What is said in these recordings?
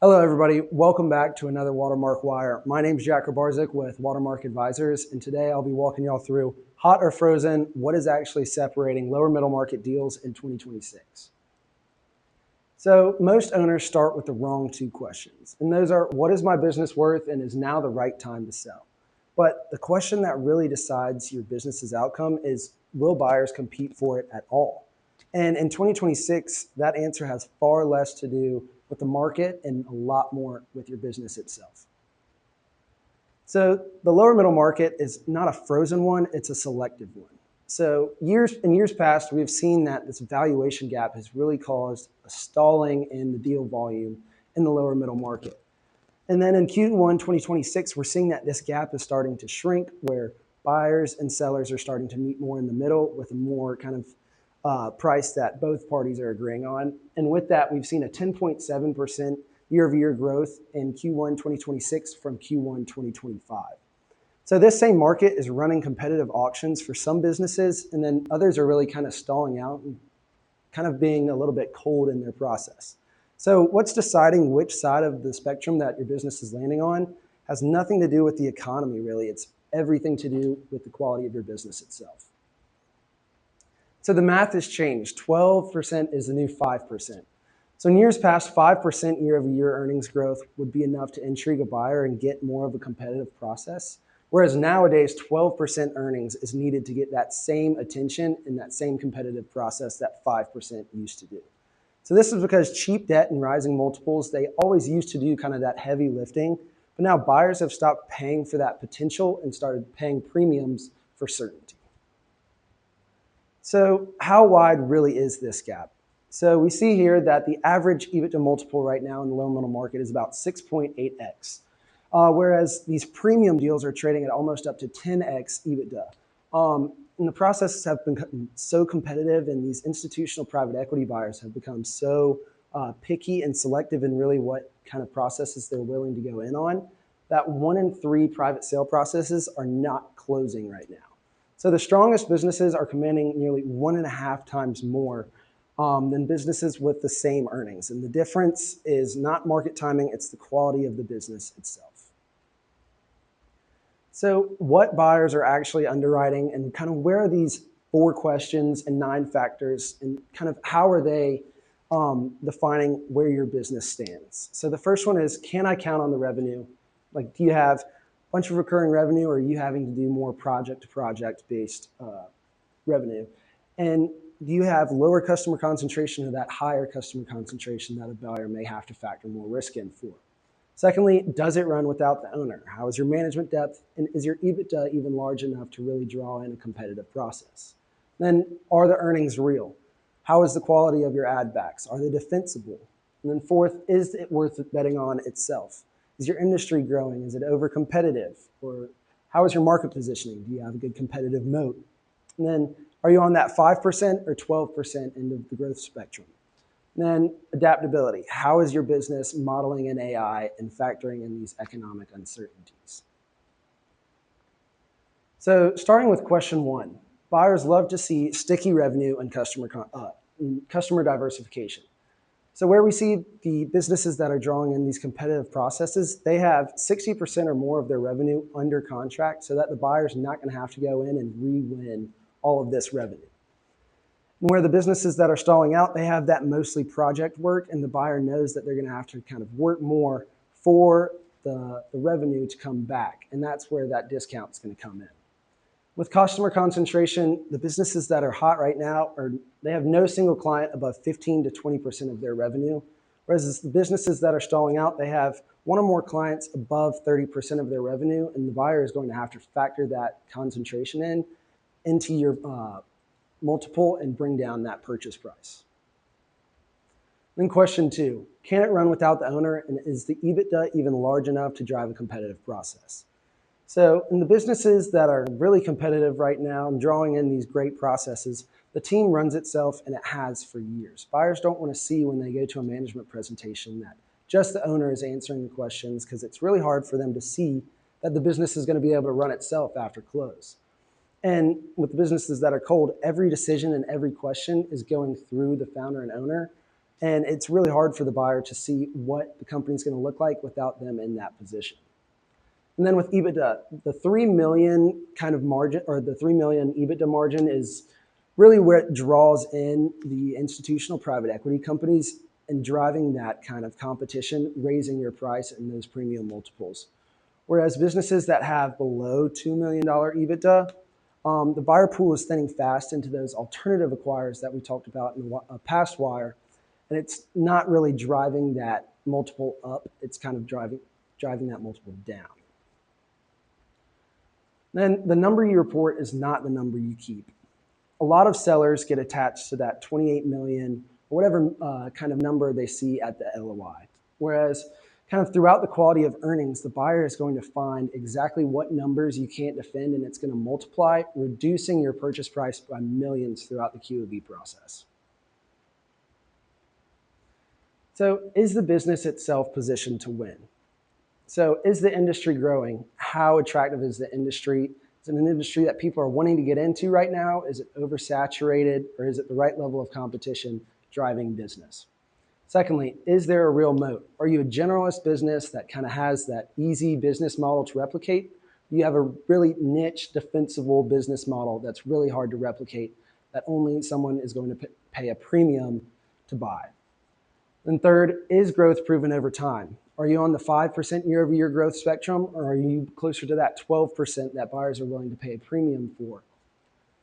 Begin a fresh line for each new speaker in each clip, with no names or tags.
Hello, everybody. Welcome back to another Watermark Wire. My name is Jack Barzik with Watermark Advisors, and today I'll be walking y'all through hot or frozen, what is actually separating lower middle market deals in 2026. So most owners start with the wrong two questions, and those are, what is my business worth and is now the right time to sell? But the question that really decides your business's outcome is, will buyers compete for it at all? And in 2026, that answer has far less to do with the market and a lot more with your business itself. So the lower middle market is not a frozen one, it's a selective one. So in years past, we've seen that this valuation gap has really caused a stalling in the deal volume in the lower middle market. And then in Q1 2026, we're seeing that this gap is starting to shrink, where buyers and sellers are starting to meet more in the middle with a more kind of price that both parties are agreeing on. And with that, we've seen a 10.7% year-over-year growth in Q1 2026 from Q1 2025. So this same market is running competitive auctions for some businesses, and then others are really kind of stalling out and kind of being a little bit cold in their process. So what's deciding which side of the spectrum that your business is landing on has nothing to do with the economy, really. It's everything to do with the quality of your business itself. So the math has changed. 12% is the new 5%. So in years past, 5% year-over-year earnings growth would be enough to intrigue a buyer and get more of a competitive process. Whereas nowadays, 12% earnings is needed to get that same attention and that same competitive process that 5% used to do. So this is because cheap debt and rising multiples, they always used to do kind of that heavy lifting, but now buyers have stopped paying for that potential and started paying premiums for certainty. So how wide really is this gap? So we see here that the average EBITDA multiple right now in the lower middle market is about 6.8x, whereas these premium deals are trading at almost up to 10x EBITDA. And the processes have been so competitive, and these institutional private equity buyers have become so picky and selective in really what kind of processes they're willing to go in on, that 1 in 3 private sale processes are not closing right now. So the strongest businesses are commanding nearly 1.5 times more than businesses with the same earnings. And the difference is not market timing, it's the quality of the business itself. So what buyers are actually underwriting, and kind of where are these 4 questions and 9 factors, and kind of how are they defining where your business stands? So the first one is, can I count on the revenue? Like, do you have a bunch of recurring revenue, or are you having to do more project-to-project based revenue? And do you have lower customer concentration or that higher customer concentration that a buyer may have to factor more risk in for? Secondly, does it run without the owner? How is your management depth? And is your EBITDA even large enough to really draw in a competitive process? Then, are the earnings real? How is the quality of your ad backs? Are they defensible? And then fourth, is it worth betting on itself? Is your industry growing? Is it over competitive? Or how is your market positioning? Do you have a good competitive moat? And then, are you on that 5% or 12% end of the growth spectrum? And then adaptability. How is your business modeling in AI and factoring in these economic uncertainties? So starting with question 1, buyers love to see sticky revenue and customer diversification. So where we see the businesses that are drawing in these competitive processes, they have 60% or more of their revenue under contract, so that the buyer's not going to have to go in and re-win all of this revenue. And where the businesses that are stalling out, they have that mostly project work, and the buyer knows that they're going to have to kind of work more for the revenue to come back, and that's where that discount is going to come in. With customer concentration, the businesses that are hot right now, they have no single client above 15 to 20% of their revenue, whereas the businesses that are stalling out, they have 1 or more clients above 30% of their revenue, and the buyer is going to have to factor that concentration into your multiple and bring down that purchase price. Then question 2, can it run without the owner, and is the EBITDA even large enough to drive a competitive process? So in the businesses that are really competitive right now and drawing in these great processes, the team runs itself, and it has for years. Buyers don't want to see when they go to a management presentation that just the owner is answering the questions, because it's really hard for them to see that the business is going to be able to run itself after close. And with businesses that are cold, every decision and every question is going through the founder and owner. And it's really hard for the buyer to see what the company's going to look like without them in that position. And then with EBITDA, the 3 million kind of margin, or the 3 million EBITDA margin, is really where it draws in the institutional private equity companies and driving that kind of competition, raising your price and those premium multiples. Whereas businesses that have below $2 million EBITDA, the buyer pool is thinning fast into those alternative acquirers that we talked about in a past wire, and it's not really driving that multiple up. It's kind of driving that multiple down. Then the number you report is not the number you keep. A lot of sellers get attached to that 28 million or whatever kind of number they see at the LOI. Whereas kind of throughout the quality of earnings, the buyer is going to find exactly what numbers you can't defend, and it's going to multiply, reducing your purchase price by millions throughout the QOB process. So is the business itself positioned to win? So is the industry growing? How attractive is the industry? Is it an industry that people are wanting to get into right now? Is it oversaturated, or is it the right level of competition driving business? Secondly, is there a real moat? Are you a generalist business that kind of has that easy business model to replicate? You have a really niche, defensible business model that's really hard to replicate, that only someone is going to pay a premium to buy. And third, is growth proven over time? Are you on the 5% year-over-year growth spectrum, or are you closer to that 12% that buyers are willing to pay a premium for?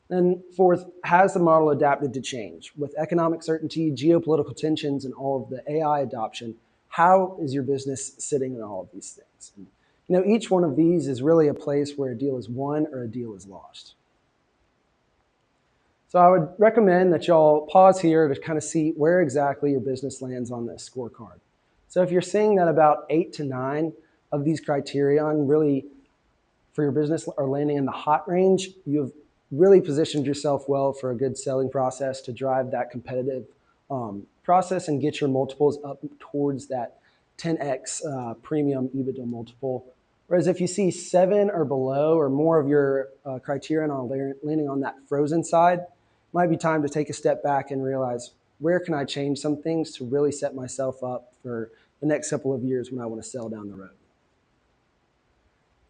And fourth, has the model adapted to change? With economic certainty, geopolitical tensions, and all of the AI adoption, how is your business sitting in all of these things? And, each one of these is really a place where a deal is won or a deal is lost. So I would recommend that y'all pause here to kind of see where exactly your business lands on this scorecard. So if you're seeing that about 8 to 9 of these criterion really for your business are landing in the hot range, you've really positioned yourself well for a good selling process to drive that competitive process and get your multiples up towards that 10x premium EBITDA multiple. Whereas if you see 7 or below or more of your criterion on landing on that frozen side, it might be time to take a step back and realize, where can I change some things to really set myself up for the next couple of years when I want to sell down the road?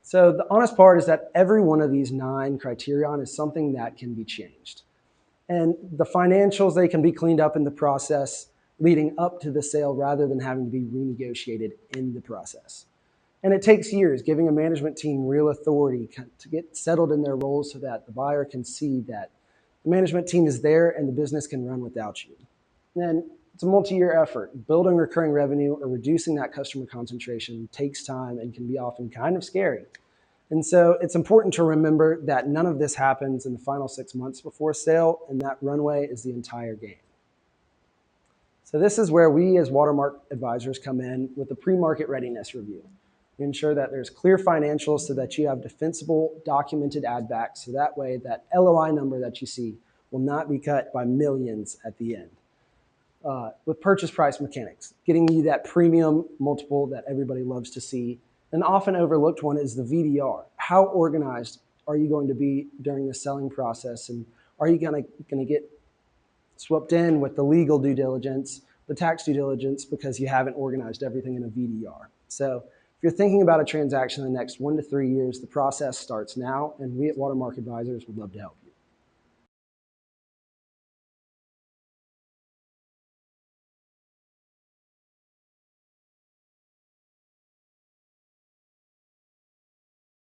So the honest part is that every one of these 9 criterion is something that can be changed. And the financials, they can be cleaned up in the process leading up to the sale rather than having to be renegotiated in the process. And it takes years, giving a management team real authority to get settled in their roles so that the buyer can see that the management team is there and the business can run without you. And it's a multi-year effort. Building recurring revenue or reducing that customer concentration takes time and can be often kind of scary. And so it's important to remember that none of this happens in the final 6 months before sale, and that runway is the entire game. So this is where we as Watermark advisors come in with a pre-market readiness review. We ensure that there's clear financials so that you have defensible, documented add backs, so that way that LOI number that you see will not be cut by millions at the end. With purchase price mechanics, getting you that premium multiple that everybody loves to see. An often overlooked one is the VDR. How organized are you going to be during the selling process? And are you going to get swept in with the legal due diligence, the tax due diligence, because you haven't organized everything in a VDR? So if you're thinking about a transaction in the next 1 to 3 years, the process starts now, and we at Watermark Advisors would love to help you.